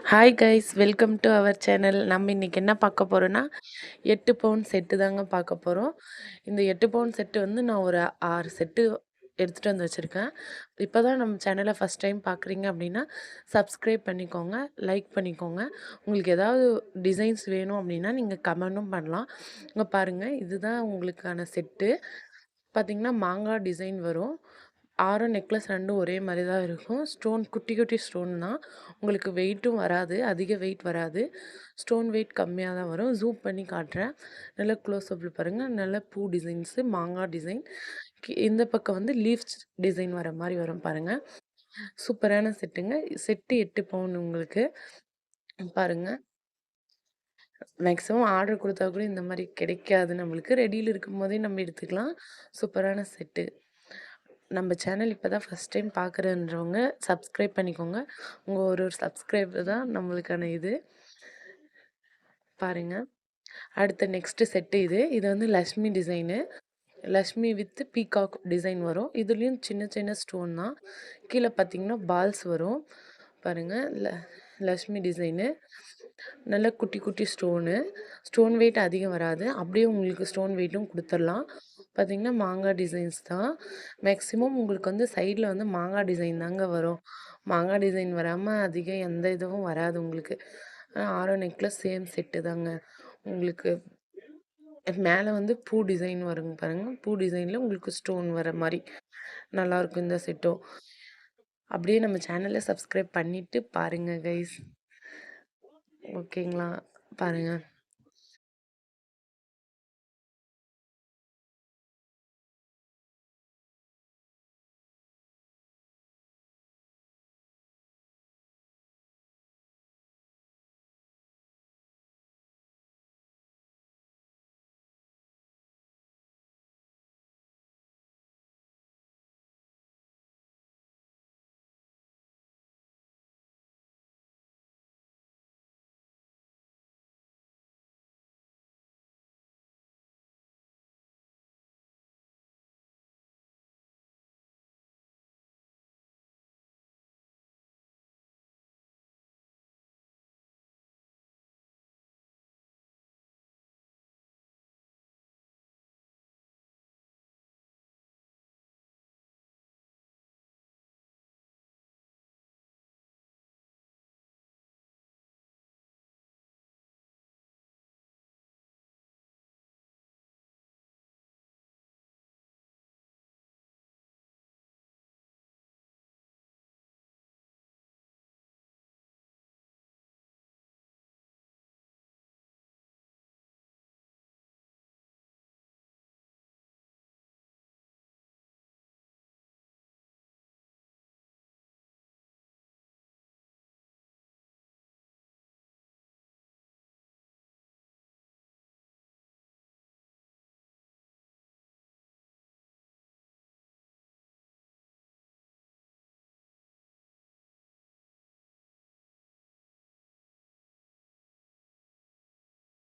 Hi guys, welcome to our channel. நம்ம இன்றைக்கி என்ன பார்க்க போகிறோன்னா 8 பவுன் செட்டு தாங்க பார்க்க போகிறோம். இந்த 8 பவுன் செட்டு வந்து நான் ஒரு 6 செட்டு எடுத்துகிட்டு வந்து வச்சுருக்கேன். இப்போ தான் நம்ம சேனலை ஃபஸ்ட் டைம் பார்க்குறீங்க அப்படின்னா சப்ஸ்கிரைப் பண்ணிக்கோங்க, லைக் பண்ணிக்கோங்க. உங்களுக்கு ஏதாவது டிசைன்ஸ் வேணும் அப்படின்னா நீங்கள் கமெண்ட்டும் பண்ணலாம். இங்கே பாருங்கள், இதுதான் உங்களுக்கான செட்டு. பார்த்திங்கன்னா மாங்காய் டிசைன் வரும். ஆரம் நெக்லஸ் ரெண்டும் ஒரே மாதிரி தான் இருக்கும். ஸ்டோன் குட்டி குட்டி ஸ்டோன் தான். உங்களுக்கு வெயிட்டும் வராது, அதிக வெயிட் வராது. ஸ்டோன் வெயிட் கம்மியாக தான் வரும். ஜூம் பண்ணி காட்டுறேன். நல்லா க்ளோஸ்அப்பில் பாருங்கள். நல்ல பூ டிசைன்ஸு, மாங்காய் டிசைன். இந்த பக்கம் வந்து லீவ்ஸ் டிசைன் வர மாதிரி வரும் பாருங்கள். சூப்பரான செட்டுங்க. செட்டு 8 பவுன் உங்களுக்கு பாருங்கள். மேக்ஸிமம் ஆர்டர் கொடுத்தா கூட இந்த மாதிரி கிடைக்காது நம்மளுக்கு. ரெடியில் இருக்கும் போதே நம்ம எடுத்துக்கலாம். சூப்பரான செட்டு. நம்ம சேனல் இப்போ தான் ஃபஸ்ட் டைம் பார்க்குறன்றவங்க சப்ஸ்கிரைப் பண்ணிக்கோங்க. உங்கள் ஒரு சப்ஸ்கிரைபர் தான் நம்மளுக்கான இது. பாருங்கள், அடுத்த நெக்ஸ்ட்டு செட்டு இது. இது வந்து Lakshmi design. Lakshmi with peacock design வரும். இதுலேயும் சின்ன சின்ன ஸ்டோன் தான். கீழே பார்த்தீங்கன்னா பால்ஸ் வரும் பாருங்கள். லக்ஷ்மி டிசைனு. நல்ல குட்டி குட்டி ஸ்டோனு. ஸ்டோன் வெயிட் அதிகம் வராது. அப்படியே உங்களுக்கு ஸ்டோன் வெயிட்டும் கொடுத்துடலாம். பார்த்திங்கன்னா மாங்காய் டிசைன்ஸ் தான். மேக்ஸிமம் உங்களுக்கு வந்து சைடில் வந்து மாங்காய் டிசைன் தாங்க வரும். மாங்காய் டிசைன் வராமல் அதிகம் எந்த இதுவும் வராது உங்களுக்கு. ஆரம் நெக்லஸ் சேம் செட்டு தாங்க. உங்களுக்கு மேலே வந்து பூ டிசைன் வருங்க பாருங்கள். பூ டிசைனில் உங்களுக்கு ஸ்டோன் வர மாதிரி நல்லாயிருக்கும் இந்த செட்டும். அப்படியே நம்ம சேனலை சப்ஸ்கிரைப் பண்ணிவிட்டு பாருங்கள் கைஸ். ஓகேங்களா? பாருங்கள்.